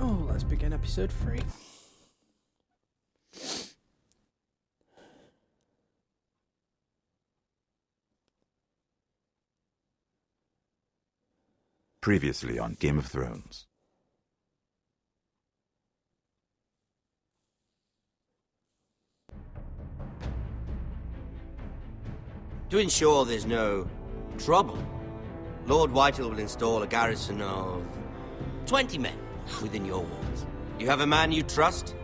Oh, let's begin episode 3. Previously on Game of Thrones. To ensure there's no trouble, Lord Whitehill will install a garrison of 20 men within your walls. You have a man you trust?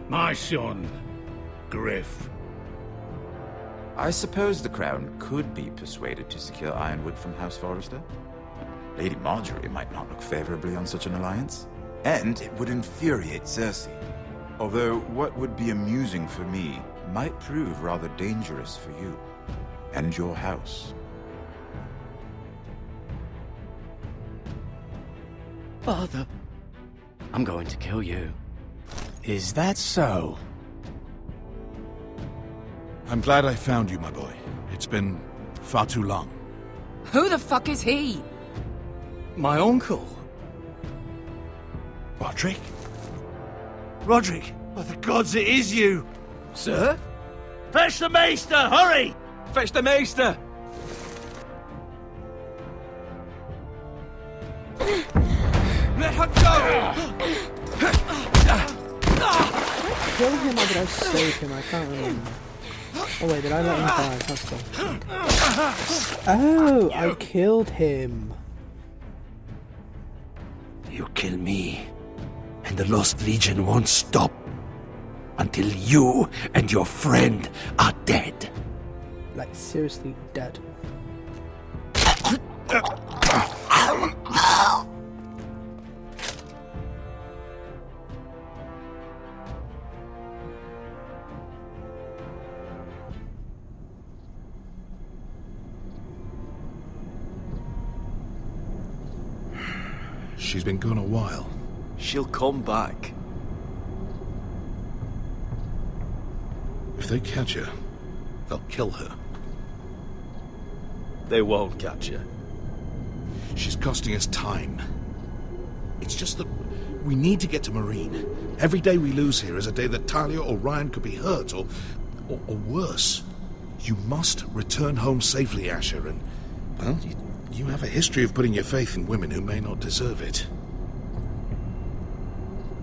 My son, Griff. I suppose the Crown could be persuaded to secure Ironwood from House Forrester. Lady Marjorie might not look favorably on such an alliance. And it would infuriate Cersei. Although what would be amusing for me might prove rather dangerous for you and your house. Father, I'm going to kill you. Is that so? I'm glad I found you, my boy. It's been far too long. Who the fuck is he? My uncle. Roderick? Roderick! By the gods, it is you! Sir? Fetch the Maester, hurry! Fetch the Maester! Let her go! Kill him or did I save him? I can't remember. Oh wait, did I let him die? That's Oh, I killed him. You kill me, and the Lost Legion won't stop until you and your friend are dead. Like, seriously dead. She's been gone a while. She'll come back. If they catch her, they'll kill her. They won't catch her. She's costing us time. It's just that we need to get to Marine. Every day we lose here is a day that Talia or Ryan could be hurt, or worse. You must return home safely, Asher, and, well, you have a history of putting your faith in women who may not deserve it.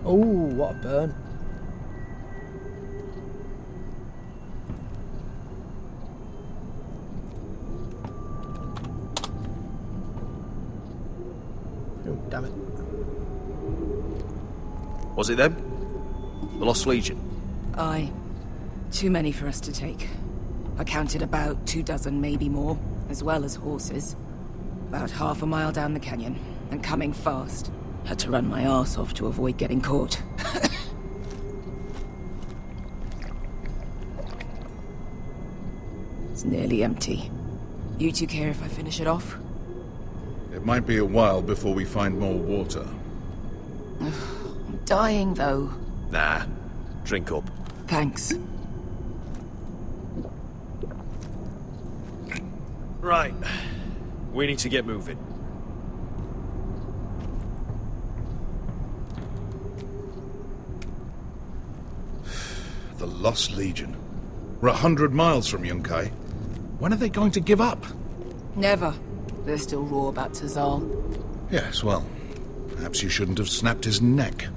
Oh, what a burn. Oh, damn it. Was it them? The Lost Legion? Aye. Too many for us to take. I counted about 24, maybe more, as well as horses. About half a mile down the canyon, and coming fast. Had to run my arse off to avoid getting caught. It's nearly empty. You two care if I finish it off? It might be a while before we find more water. I'm dying, though. Nah. Drink up. Thanks. Right. We need to get moving. The Lost Legion. We're 100 miles from Yunkai. When are they going to give up? Never. They're still raw about Tazal. Yes, well, perhaps you shouldn't have snapped his neck.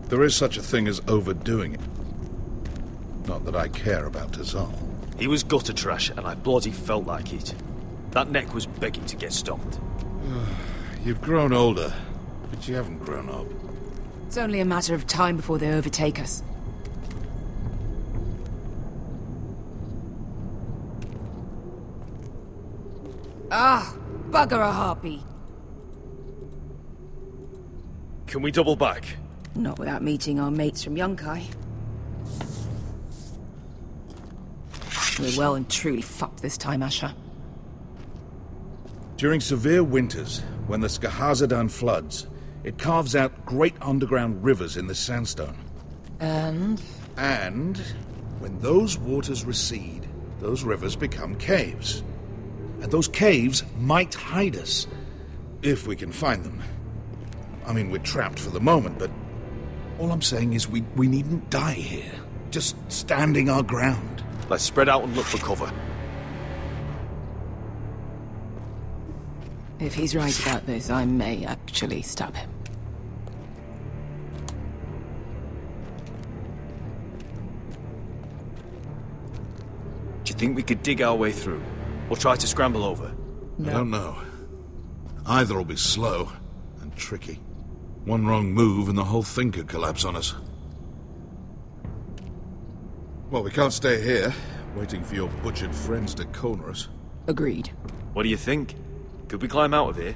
There is such a thing as overdoing it. Not that I care about Tazal. He was gutter trash, and I bloody felt like it. That neck was begging to get stopped. You've grown older, but you haven't grown up. It's only a matter of time before they overtake us. Ah, bugger a harpy. Can we double back? Not without meeting our mates from Yunkai. We're well and truly fucked this time, Asher. During severe winters, when the Skahazadan floods, it carves out great underground rivers in the sandstone. And? And when those waters recede, those rivers become caves. And those caves might hide us, if we can find them. I mean, we're trapped for the moment, but All I'm saying is we needn't die here. Just standing our ground. Let's spread out and look for cover. If he's right about this, I may actually stab him. Do you think we could dig our way through? Or try to scramble over? I don't know. Either will be slow and tricky. One wrong move and the whole thing could collapse on us. Well, we can't stay here, waiting for your butchered friends to corner us. Agreed. What do you think? Could we climb out of here?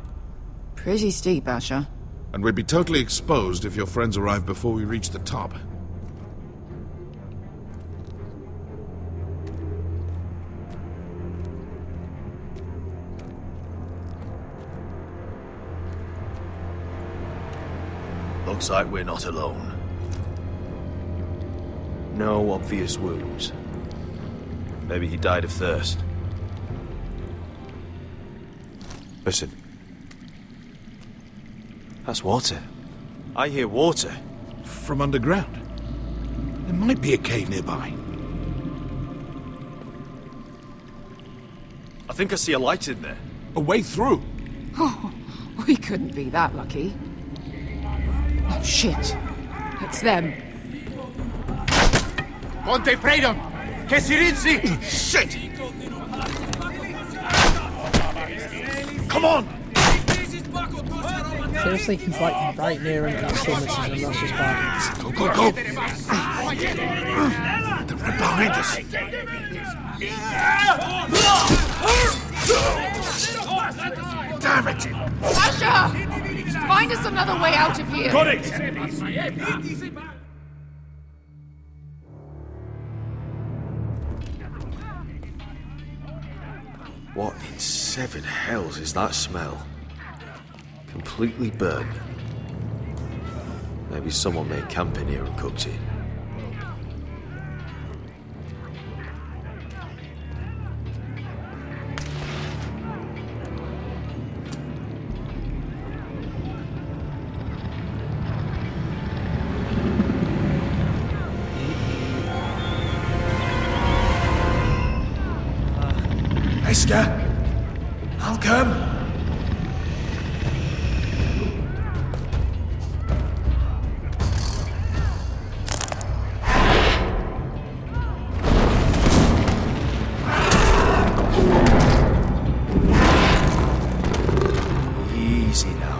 Pretty steep, Asher. And we'd be totally exposed if your friends arrive before we reach the top. Looks like we're not alone. No obvious wounds. Maybe he died of thirst. Listen. That's water. I hear water. From underground. There might be a cave nearby. I think I see a light in there. A way through. Oh, we couldn't be that lucky. Oh, shit. It's them. Ponte Freedom! Che si rizzi! Shit! Come on! Seriously, he's like right near him and he still misses him. That's just bad. Go, go, go! They're right behind us. Damn it! Asher! Find us another way out of here! Got it! What in seven hells is that smell? Completely burned. Maybe someone made camp in here and cooked it. Iska, I'll come. Easy now.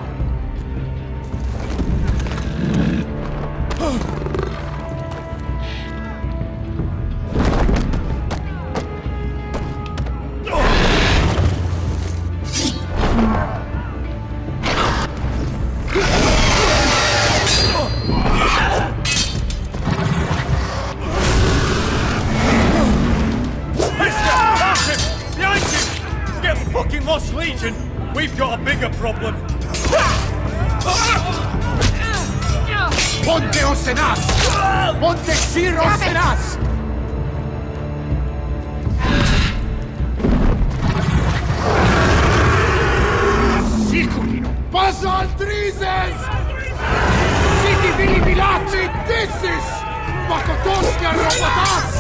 Lost Legion, we've got a bigger problem. Ponte Osenas! Ponte Sir Osenas! Siculino! Passa Altrises! City Vili Vilaci Dissis! Pakotosnia Robotas!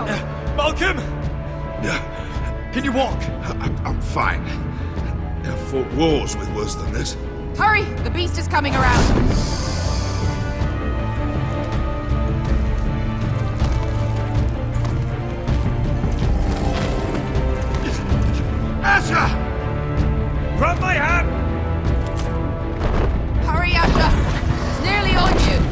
Now! Malcolm! Can you walk? I'm fine. I've fought wars with worse than this. Hurry! The beast is coming around! Asher! Grab my hand! Hurry, Asher! It's nearly on you!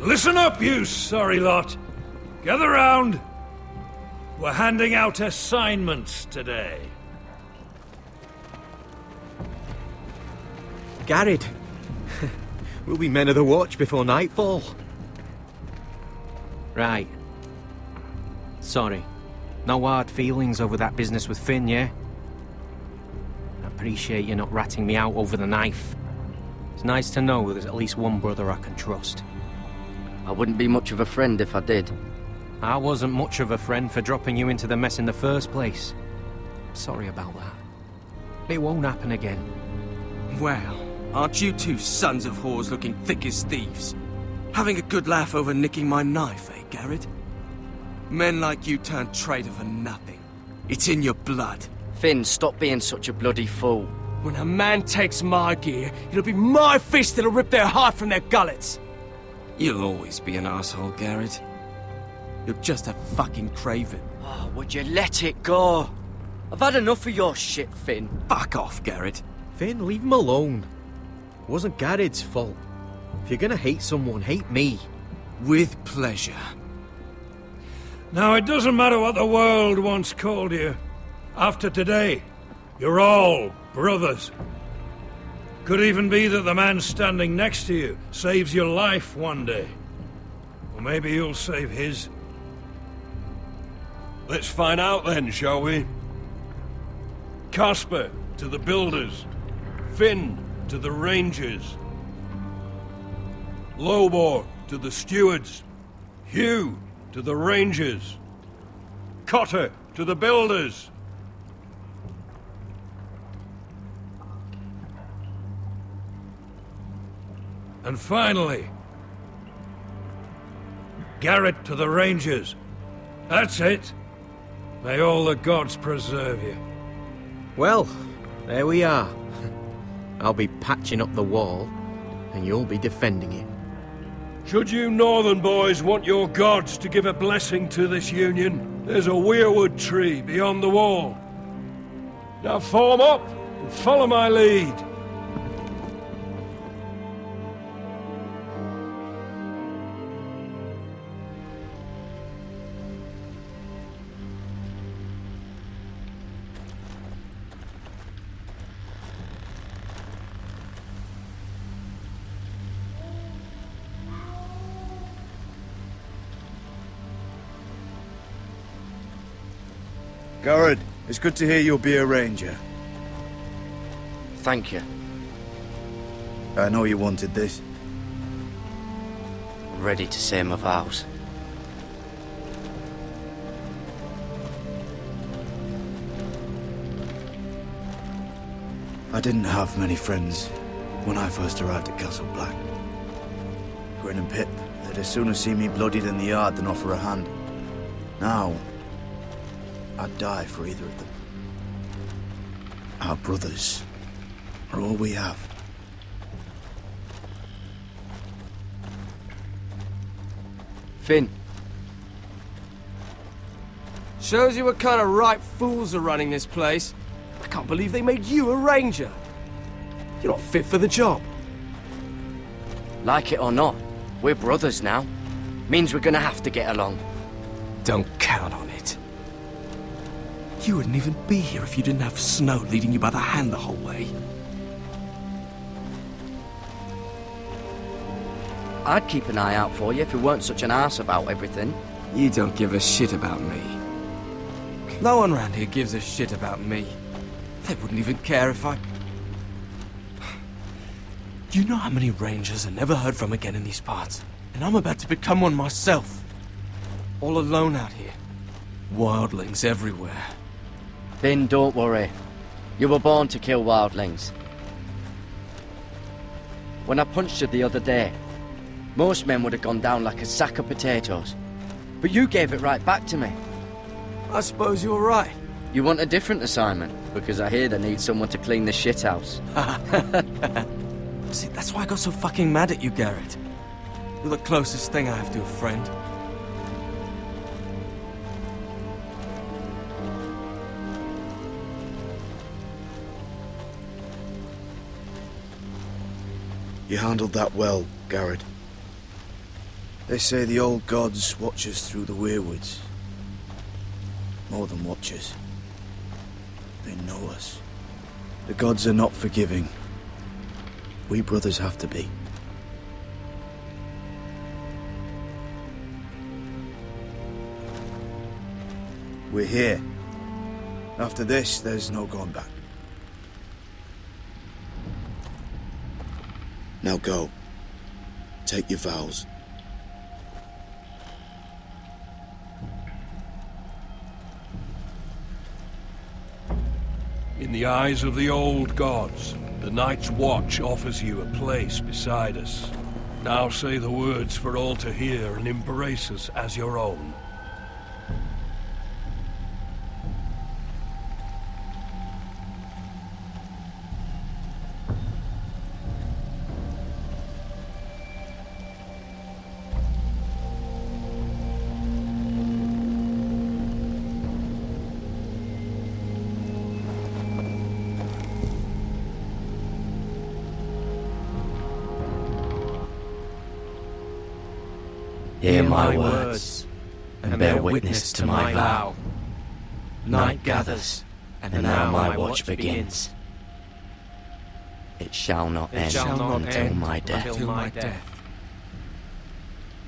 Listen up, you sorry lot. Gather round. We're handing out assignments today. Garrett, we'll be men of the watch before nightfall. Right. Sorry. No hard feelings over that business with Finn, yeah? I appreciate you not ratting me out over the knife. It's nice to know there's at least one brother I can trust. I wouldn't be much of a friend if I did. I wasn't much of a friend for dropping you into the mess in the first place. Sorry about that. It won't happen again. Well, aren't you two sons of whores looking thick as thieves? Having a good laugh over nicking my knife, eh, Garrett? Men like you turn traitor for nothing. It's in your blood. Finn, stop being such a bloody fool. When a man takes my gear, it'll be my fist that'll rip their heart from their gullets. You'll always be an asshole, Garrett. You're just a fucking craven. Oh, would you let it go? I've had enough of your shit, Finn. Fuck off, Garrett. Finn, leave him alone. It wasn't Garrett's fault. If you're gonna hate someone, hate me. With pleasure. Now, it doesn't matter what the world once called you. After today, you're all brothers. Could even be that the man standing next to you saves your life one day. Or maybe you'll save his. Let's find out then, shall we? Casper to the builders. Finn to the rangers. Lobor to the stewards. Hugh to the rangers. Cotter to the builders. And finally, Garrett to the Rangers. That's it. May all the gods preserve you. Well, there we are. I'll be patching up the wall, and you'll be defending it. Should you Northern boys want your gods to give a blessing to this union, there's a weirwood tree beyond the wall. Now form up and follow my lead. Garrett, it's good to hear you'll be a ranger. Thank you. I know you wanted this. Ready to say my vows. I didn't have many friends when I first arrived at Castle Black. Grin and Pip, they'd as soon have seen me bloodied in the yard than offer a hand. Now, I'd die for either of them. Our brothers are all we have. Finn. Shows you what kind of ripe fools are running this place. I can't believe they made you a ranger. You're not fit for the job. Like it or not, we're brothers now. Means we're gonna have to get along. Don't count on it. You wouldn't even be here if you didn't have Snow leading you by the hand the whole way. I'd keep an eye out for you if you weren't such an arse about everything. You don't give a shit about me. No one around here gives a shit about me. They wouldn't even care if I... You know how many rangers are never heard from again in these parts? And I'm about to become one myself. All alone out here. Wildlings everywhere. Finn, don't worry. You were born to kill wildlings. When I punched you the other day, most men would have gone down like a sack of potatoes. But you gave it right back to me. I suppose you're right. You want a different assignment? Because I hear they need someone to clean the shithouse. See, that's why I got so fucking mad at you, Garrett. You're the closest thing I have to a friend. You handled that well, Garrett. They say the old gods watch us through the weirwoods. More than watch us. They know us. The gods are not forgiving. We brothers have to be. We're here. After this, there's no going back. Now go. Take your vows. In the eyes of the old gods, the Night's Watch offers you a place beside us. Now say the words for all to hear and embrace us as your own. Hear my words, and bear witness to my vow. Night gathers, and now my watch begins. It shall not end until my death.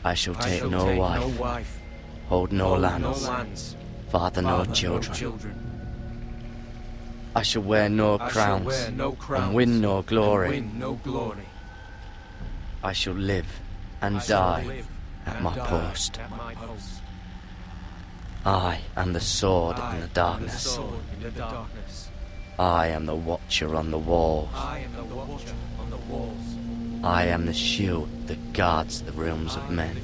I shall take no wife, hold no lands, father no children. I shall wear no crowns, and win no glory. I shall live and die at my post. I am the sword in the darkness. I am the watcher on the walls. I am the shield that guards the realms of men.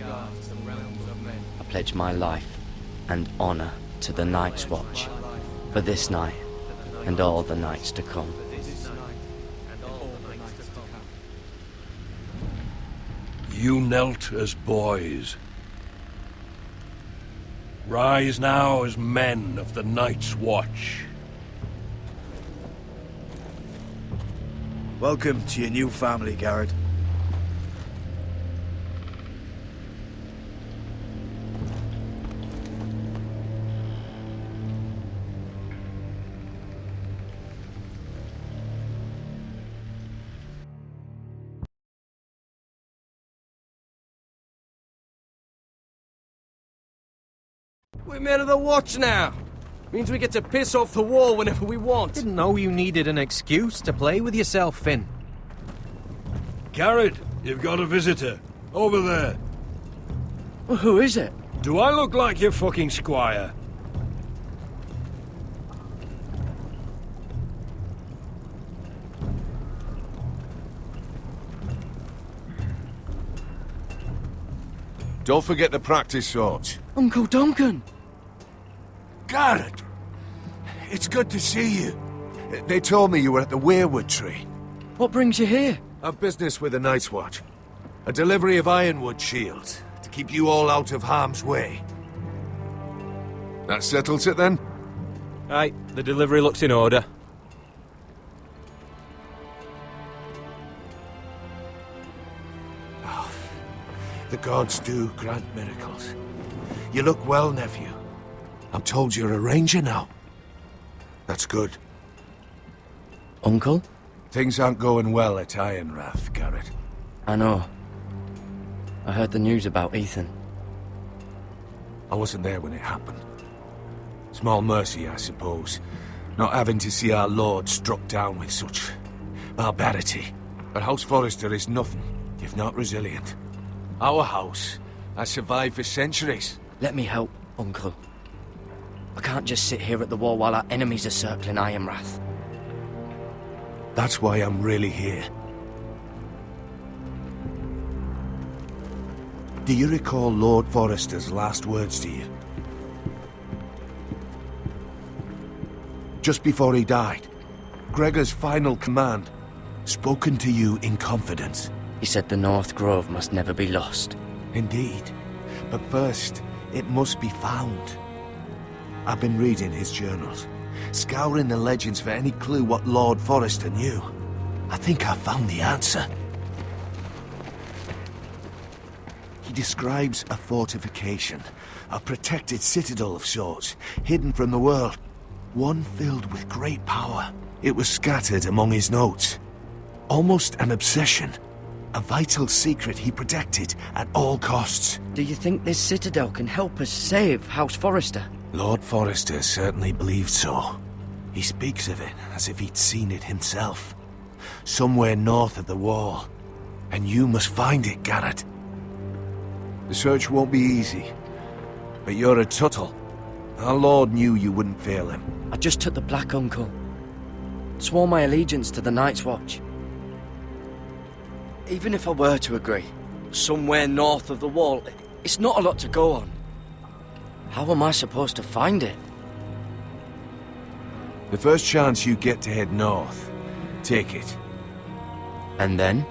I pledge my life and honor to the Night's Watch for this night and all the nights to come. You knelt as boys. Rise now as men of the Night's Watch. Welcome to your new family, Garrett. We're men of the Watch now. Means we get to piss off the wall whenever we want. Didn't know you needed an excuse to play with yourself, Finn. Garrett, you've got a visitor. Over there. Well, who is it? Do I look like your fucking squire? Don't forget the practice swords. Uncle Duncan! Garrett! It's good to see you. They told me you were at the Weirwood Tree. What brings you here? I've business with the Night's Watch. A delivery of ironwood shields to keep you all out of harm's way. That settles it then? Aye, the delivery looks in order. The gods do grant miracles. You look well, nephew. I'm told you're a ranger now. That's good. Uncle? Things aren't going well at Ironrath, Garrett. I know. I heard the news about Ethan. I wasn't there when it happened. Small mercy, I suppose, not having to see our lord struck down with such barbarity. But House Forrester is nothing if not resilient. Our house has survived for centuries. Let me help, Uncle. I can't just sit here at the wall while our enemies are circling Ironrath. That's why I'm really here. Do you recall Lord Forrester's last words to you? Just before he died, Gregor's final command, spoken to you in confidence. He said the North Grove must never be lost. Indeed. But first, it must be found. I've been reading his journals, scouring the legends for any clue what Lord Forrester knew. I think I found the answer. He describes a fortification, a protected citadel of sorts, hidden from the world. One filled with great power. It was scattered among his notes. Almost an obsession. A vital secret he protected at all costs. Do you think this citadel can help us save House Forrester? Lord Forrester certainly believed so. He speaks of it as if he'd seen it himself. Somewhere north of the wall. And you must find it, Garrett. The search won't be easy. But you're a Tuttle. Our Lord knew you wouldn't fail him. I just took the Black Uncle. Swore my allegiance to the Night's Watch. Even if I were to agree, somewhere north of the wall, it's not a lot to go on. How am I supposed to find it? The first chance you get to head north, take it. And then?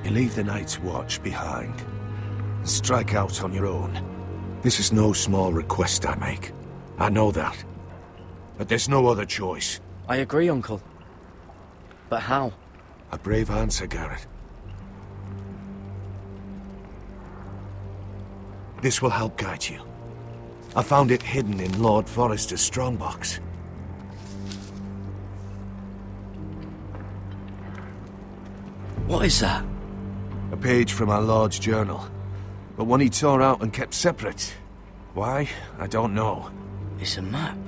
You leave the Night's Watch behind. And strike out on your own. This is no small request I make. I know that. But there's no other choice. I agree, Uncle. But how? A brave answer, Garrett. This will help guide you. I found it hidden in Lord Forrester's strongbox. What is that? A page from our Lord's journal. But one he tore out and kept separate. Why? I don't know. It's a map.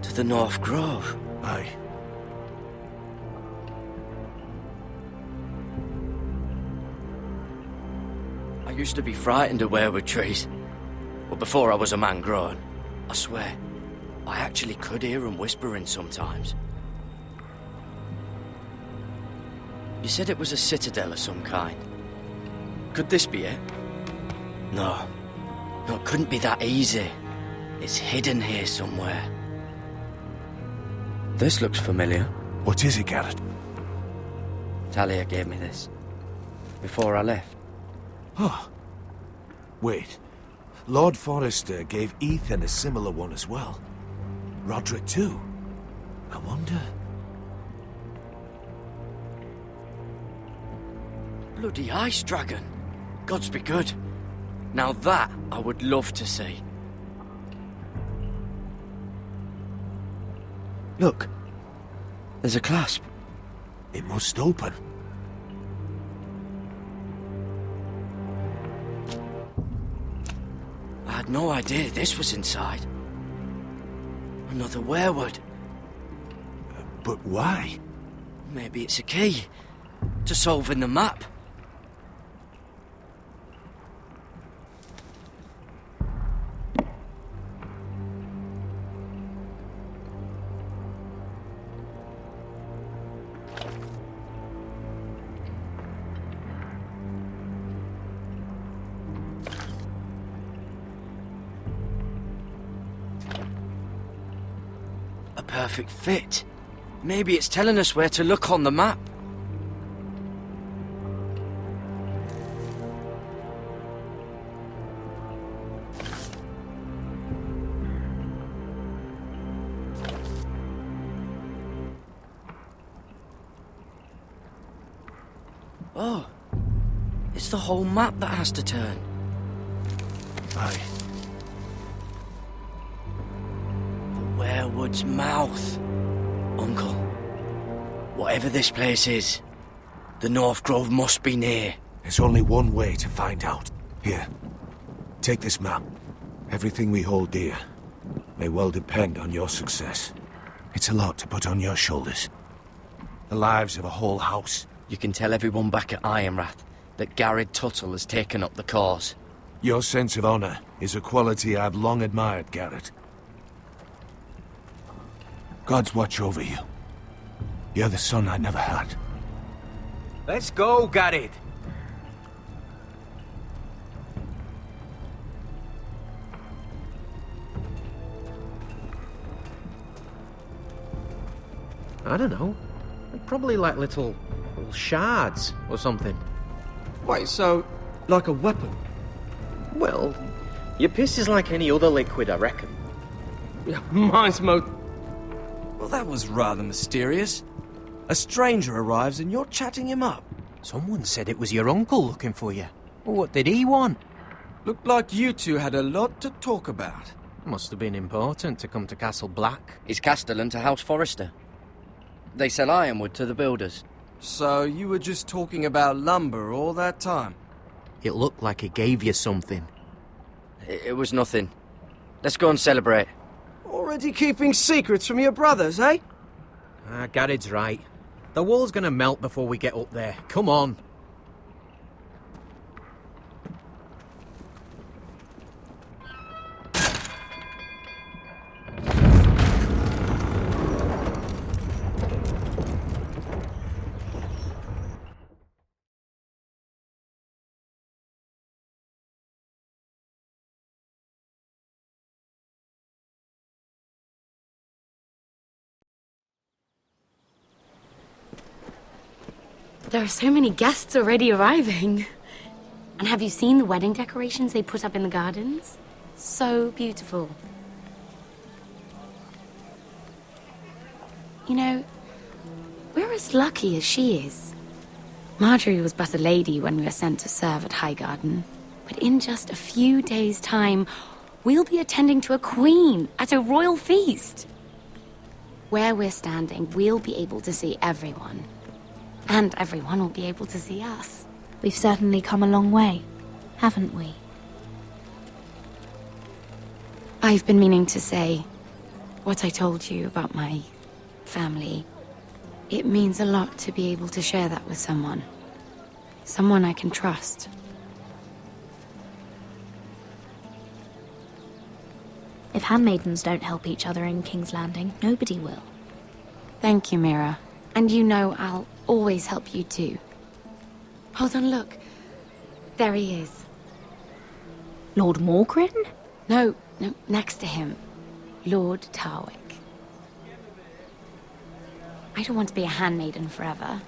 To the North Grove. Aye. I used to be frightened of weirwood trees. But before I was a man grown, I swear, I actually could hear them whispering sometimes. You said it was a citadel of some kind. Could this be it? No. No, it couldn't be that easy. It's hidden here somewhere. This looks familiar. What is it, Garrett? Talia gave me this. Before I left. Oh. Wait. Lord Forrester gave Ethan a similar one as well. Roderick too. I wonder... Bloody ice dragon. Gods be good. Now that I would love to see. Look. There's a clasp. It must open. I had no idea this was inside. Another werewood. But why? Maybe it's a key to solving the map. A perfect fit. Maybe it's telling us where to look on the map. Oh, it's the whole map that has to turn. Aye. The werewood's mouth. Uncle, whatever this place is, the North Grove must be near. There's only one way to find out. Here, take this map. Everything we hold dear may well depend on your success. It's a lot to put on your shoulders. The lives of a whole house. You can tell everyone back at Ironrath that Garrett Tuttle has taken up the cause. Your sense of honor is a quality I've long admired, Garrett. God's watch over you. You're the son I never had. Let's go, Garrett. I don't know. Probably like little shards or something. Wait, so, like a weapon? Well, your piss is like any other liquid, I reckon. Yeah, mine's mo... Well, that was rather mysterious. A stranger arrives and you're chatting him up. Someone said it was your uncle looking for you. What did he want? Looked like you two had a lot to talk about. Must have been important to come to Castle Black. It's Castellan to House Forrester. They sell ironwood to the builders. So you were just talking about lumber all that time? It looked like it gave you something. It was nothing. Let's go and celebrate. Already keeping secrets from your brothers, eh? Garrett's right. The wall's gonna melt before we get up there. Come on. There are so many guests already arriving. And have you seen the wedding decorations they put up in the gardens? So beautiful. You know, we're as lucky as she is. Marjorie was but a lady when we were sent to serve at Highgarden. But in just a few days' time, we'll be attending to a queen at a royal feast. Where we're standing, we'll be able to see everyone. And everyone will be able to see us. We've certainly come a long way, haven't we? I've been meaning to say what I told you about my family. It means a lot to be able to share that with someone. Someone I can trust. If handmaidens don't help each other in King's Landing, nobody will. Thank you, Mira. And you know I'll always help you too. Hold on, look. There he is. Lord Morgren? No, next to him. Lord Tarwick. I don't want to be a handmaiden forever.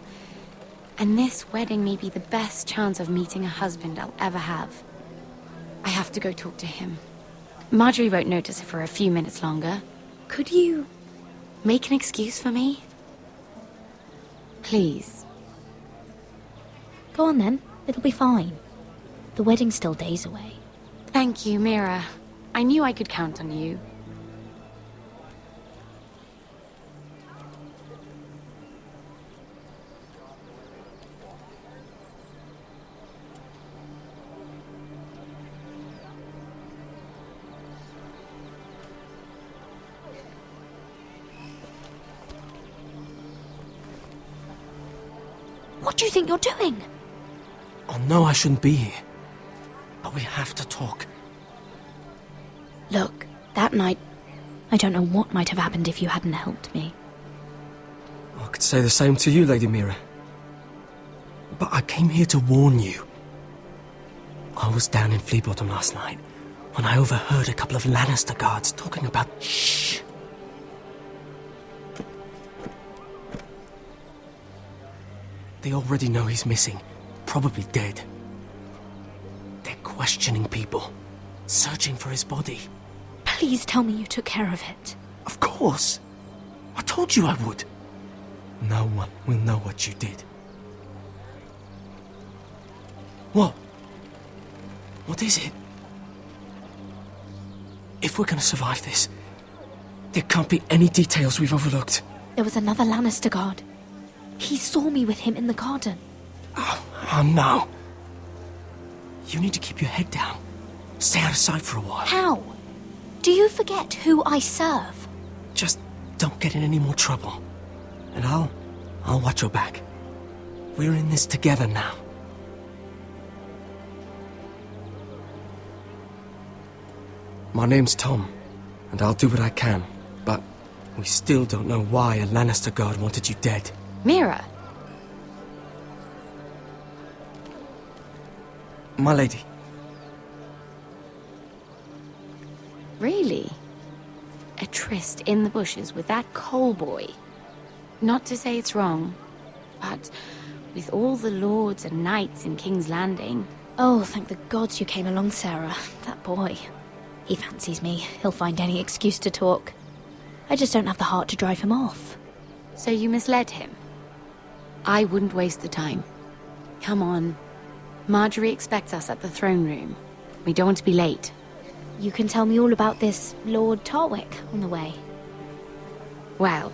And this wedding may be the best chance of meeting a husband I'll ever have. I have to go talk to him. Marjorie won't notice it for a few minutes longer. Could you make an excuse for me? Please. Go on then. It'll be fine. The wedding's still days away. Thank you, Mira. I knew I could count on you. What do you think you're doing? I know I shouldn't be here, but we have to talk. Look, that night, I don't know what might have happened if you hadn't helped me. I could say the same to you, Lady Mira. But I came here to warn you. I was down in Fleabottom last night when I overheard a couple of Lannister guards talking about... Shh! They already know he's missing, probably dead. They're questioning people, searching for his body. Please tell me you took care of it. Of course! I told you I would. No one will know what you did. What? What is it? If we're gonna survive this, there can't be any details we've overlooked. There was another Lannister guard. He saw me with him in the garden. Oh no. You need to keep your head down. Stay out of sight for a while. How? Do you forget who I serve? Just don't get in any more trouble. And I'll watch your back. We're in this together now. My name's Tom, and I'll do what I can, but we still don't know why a Lannister guard wanted you dead. Mira. My lady. Really? A tryst in the bushes with that Cole boy? Not to say it's wrong, but with all the lords and knights in King's Landing... Oh, thank the gods you came along, Sarah. That boy. He fancies me. He'll find any excuse to talk. I just don't have the heart to drive him off. So you misled him? I wouldn't waste the time. Come on. Marjorie expects us at the throne room. We don't want to be late. You can tell me all about this Lord Tarwick on the way. Well,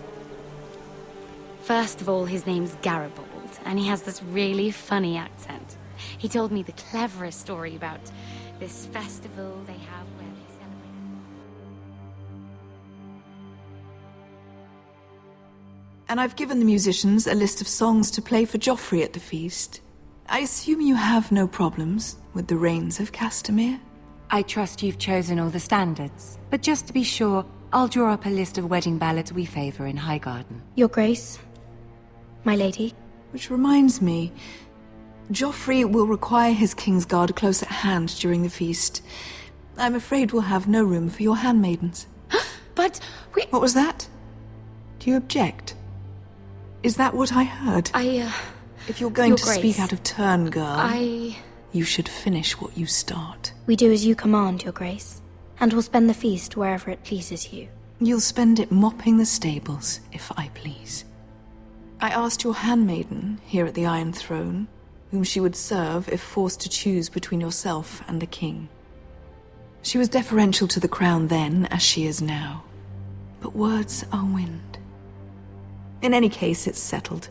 first of all, his name's Garibold, and he has this really funny accent. He told me the cleverest story about this festival they have where they celebrate. And I've given the musicians a list of songs to play for Joffrey at the feast. I assume you have no problems with the Rains of Castamere? I trust you've chosen all the standards, but just to be sure, I'll draw up a list of wedding ballads we favor in Highgarden. Your Grace, my lady. Which reminds me, Joffrey will require his Kingsguard close at hand during the feast. I'm afraid we'll have no room for your handmaidens. But we... What was that? Do you object? Is that what I heard? If you're going to speak out of turn, girl, you should finish what you start. We do as you command, Your Grace, and we'll spend the feast wherever it pleases you. You'll spend it mopping the stables, if I please. I asked your handmaiden here at the Iron Throne whom she would serve if forced to choose between yourself and the king. She was deferential to the crown then, as she is now. But words are wind. In any case, it's settled.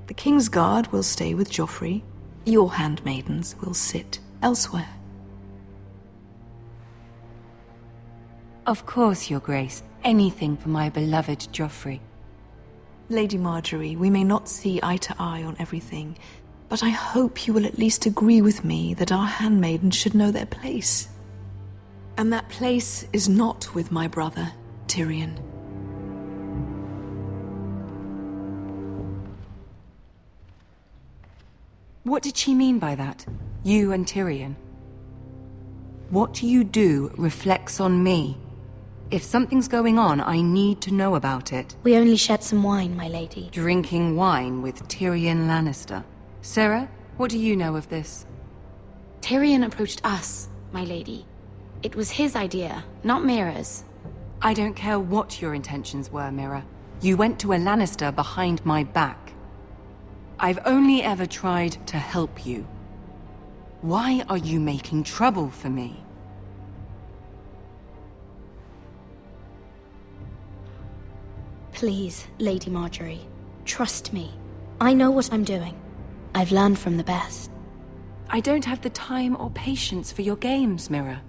The Kingsguard will stay with Joffrey. Your handmaidens will sit elsewhere. Of course, Your Grace. Anything for my beloved Joffrey. Lady Marjorie, we may not see eye to eye on everything, but I hope you will at least agree with me that our handmaidens should know their place. And that place is not with my brother, Tyrion. What did she mean by that? You and Tyrion? What you do reflects on me. If something's going on, I need to know about it. We only shed some wine, my lady. Drinking wine with Tyrion Lannister. Sarah, what do you know of this? Tyrion approached us, my lady. It was his idea, not Mira's. I don't care what your intentions were, Mira. You went to a Lannister behind my back. I've only ever tried to help you. Why are you making trouble for me? Please, Lady Marjorie, trust me. I know what I'm doing. I've learned from the best. I don't have the time or patience for your games, Mira.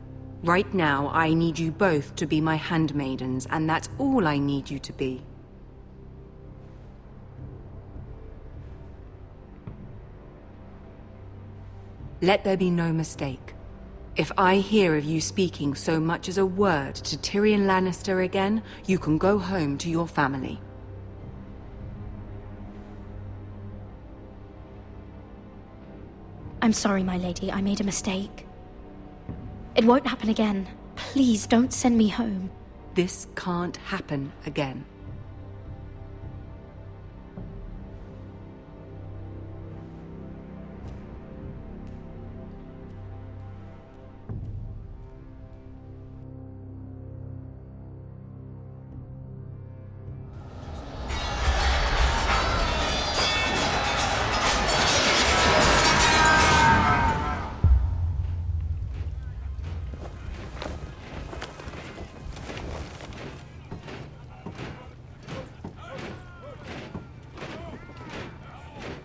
Right now, I need you both to be my handmaidens, and that's all I need you to be. Let there be no mistake. If I hear of you speaking so much as a word to Tyrion Lannister again, you can go home to your family. I'm sorry, my lady. I made a mistake. It won't happen again. Please don't send me home. This can't happen again.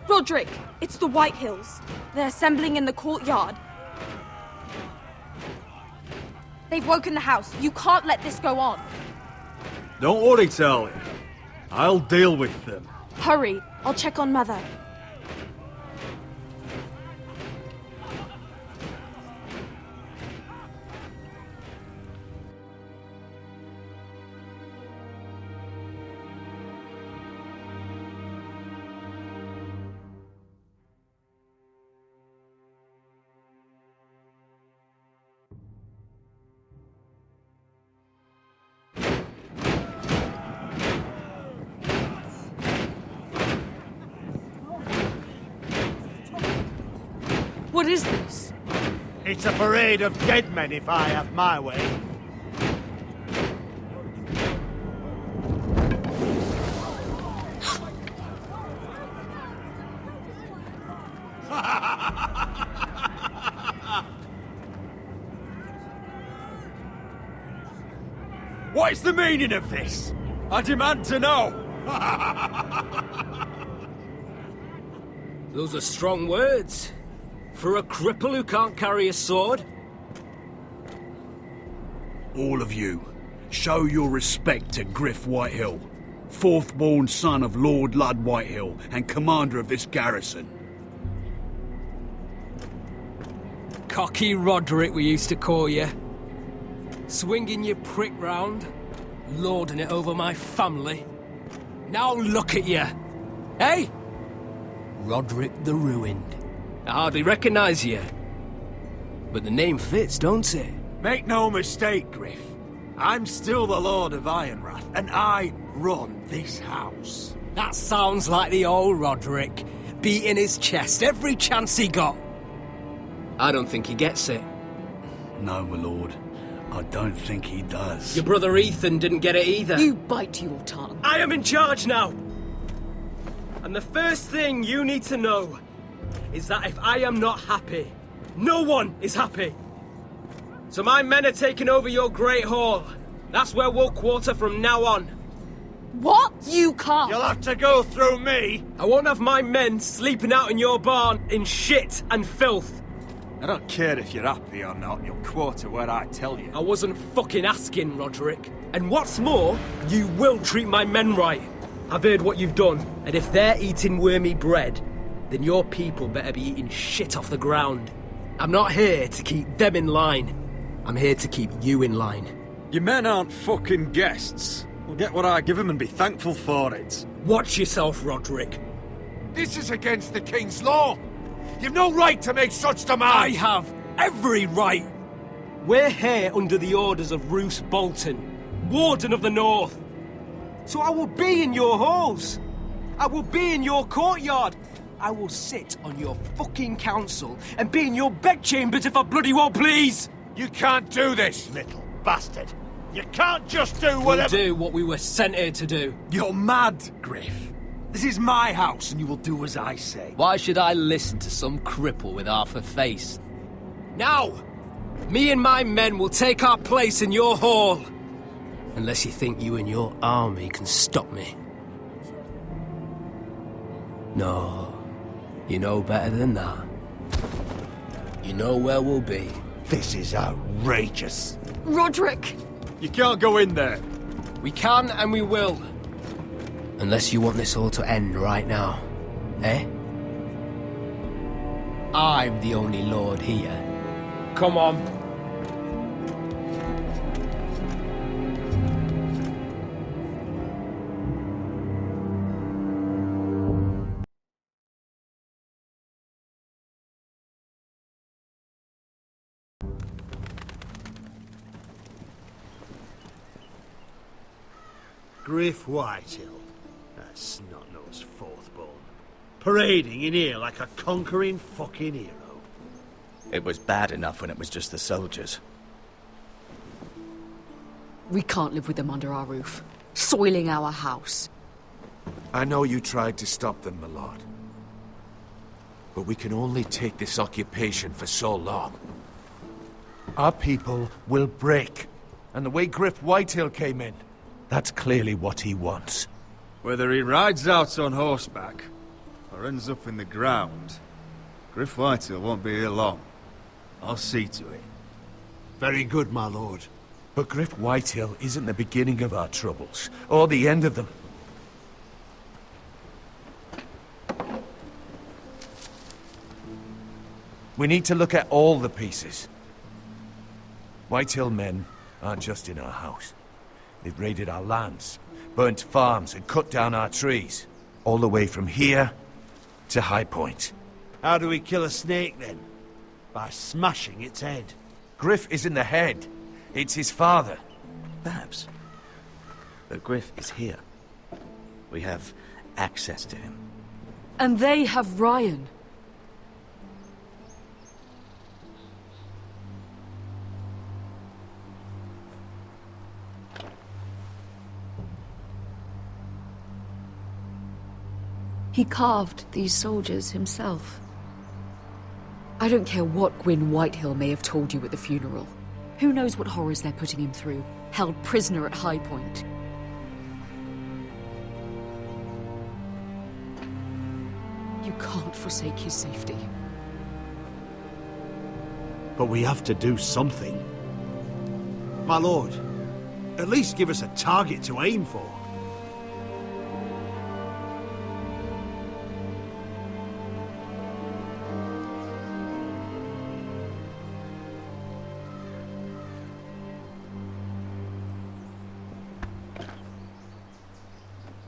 Roderick, it's the White Hills. They're assembling in the courtyard. They've woken the house. You can't let this go on. Don't worry, Talia. I'll deal with them. Hurry. I'll check on Mother. What is this? It's a parade of dead men if I have my way. What is the meaning of this? I demand to know! Those are strong words. For a cripple who can't carry a sword? All of you, show your respect to Griff Whitehill, fourth-born son of Lord Ludd Whitehill and commander of this garrison. Cocky Roderick, we used to call you. Swinging your prick round, lording it over my family. Now look at you. Hey? Roderick the Ruined. I hardly recognise you. But the name fits, don't it? Make no mistake, Griff. I'm still the Lord of Ironrath, and I run this house. That sounds like the old Roderick, beating his chest every chance he got. I don't think he gets it. No, my lord. I don't think he does. Your brother Ethan didn't get it either. You bite your tongue. I am in charge now! And the first thing you need to know is that if I am not happy, no one is happy. So my men are taking over your Great Hall. That's where we'll quarter from now on. What? You can't. You'll have to go through me. I won't have my men sleeping out in your barn in shit and filth. I don't care if you're happy or not, you'll quarter where I tell you. I wasn't fucking asking, Roderick. And what's more, you will treat my men right. I've heard what you've done, and if they're eating wormy bread, then your people better be eating shit off the ground. I'm not here to keep them in line. I'm here to keep you in line. Your men aren't fucking guests. We'll get what I give them and be thankful for it. Watch yourself, Roderick. This is against the King's law. You've no right to make such demands. I have every right. We're here under the orders of Roose Bolton, Warden of the North. So I will be in your halls. I will be in your courtyard. I will sit on your fucking council and be in your bedchambers if I bloody well please. You can't do this, little bastard. You can't just do whatever... We'll do what we were sent here to do. You're mad, Griff. This is my house and you will do as I say. Why should I listen to some cripple with half a face? Now, me and my men will take our place in your hall. Unless you think you and your army can stop me. No, you know better than that. You know where we'll be. This is outrageous. Roderick! You can't go in there. We can and we will. Unless you want this all to end right now, eh? I'm the only lord here. Come on. Griff Whitehill, that snot-nosed fourth-born, parading in here like a conquering fucking hero. It was bad enough when it was just the soldiers. We can't live with them under our roof, soiling our house. I know you tried to stop them, my lord. But we can only take this occupation for so long. Our people will break. And the way Griff Whitehill came in, that's clearly what he wants. Whether he rides out on horseback, or ends up in the ground, Griff Whitehill won't be here long. I'll see to it. Very good, my lord. But Griff Whitehill isn't the beginning of our troubles, or the end of them. We need to look at all the pieces. Whitehill men aren't just in our house. They've raided our lands, burnt farms, and cut down our trees. All the way from here to High Point. How do we kill a snake, then? By smashing its head. Griff isn't the head. It's his father. Perhaps. But Griff is here. We have access to him. And they have Ryan. He carved these soldiers himself. I don't care what Gwyn Whitehill may have told you at the funeral. Who knows what horrors they're putting him through, held prisoner at High Point. You can't forsake his safety. But we have to do something. My lord, at least give us a target to aim for.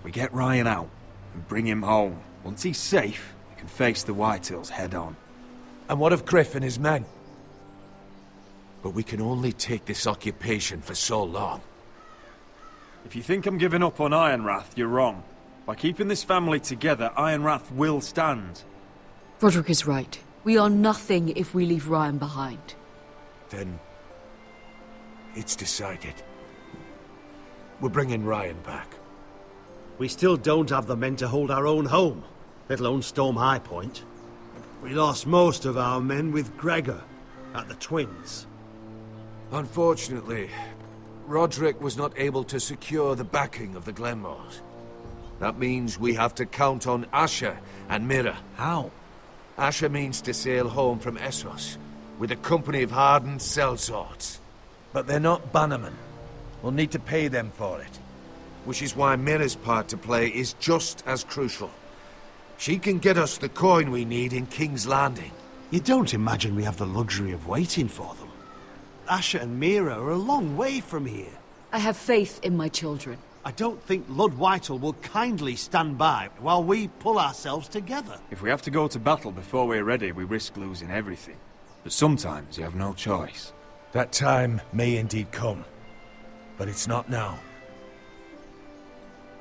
We get Ryan out and bring him home. Once he's safe, we can face the Whitehills head on. And what of Griff and his men? But we can only take this occupation for so long. If you think I'm giving up on Ironrath, you're wrong. By keeping this family together, Ironrath will stand. Roderick is right. We are nothing if we leave Ryan behind. Then it's decided. We're bringing Ryan back. We still don't have the men to hold our own home, let alone storm High Point. We lost most of our men with Gregor at the Twins. Unfortunately, Roderick was not able to secure the backing of the Glenmores. That means we have to count on Asher and Mira. How? Asher means to sail home from Essos, with a company of hardened sellswords. But they're not bannermen. We'll need to pay them for it. Which is why Mira's part to play is just as crucial. She can get us the coin we need in King's Landing. You don't imagine we have the luxury of waiting for them? Asher and Mira are a long way from here. I have faith in my children. I don't think Lord Whitehill will kindly stand by while we pull ourselves together. If we have to go to battle before we're ready, we risk losing everything. But sometimes you have no choice. That time may indeed come, but it's not now.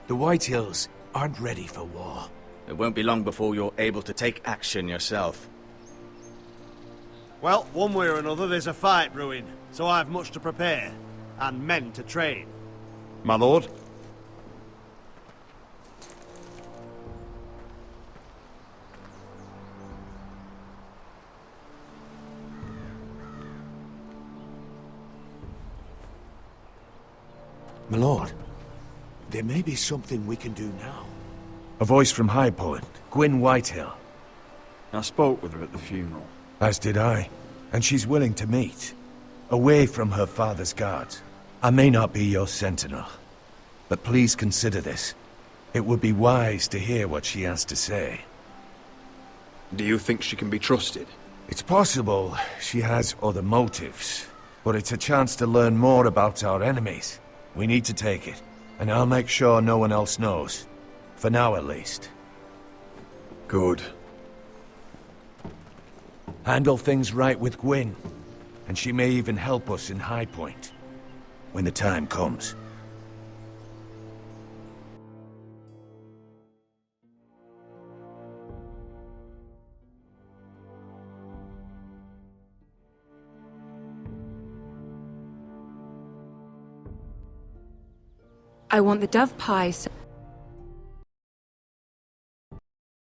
The Whitehills aren't ready for war. It won't be long before you're able to take action yourself. Well, one way or another, there's a fight brewing, so I've much to prepare, and men to train. My lord? My lord, there may be something we can do now. A voice from High Point, Gwyn Whitehill. I spoke with her at the funeral. As did I. And she's willing to meet. Away from her father's guards. I may not be your sentinel, but please consider this. It would be wise to hear what she has to say. Do you think she can be trusted? It's possible she has other motives, but it's a chance to learn more about our enemies. We need to take it, and I'll make sure no one else knows. For now, at least. Good. Handle things right with Gwyn, and she may even help us in High Point, when the time comes. I want the dove pie.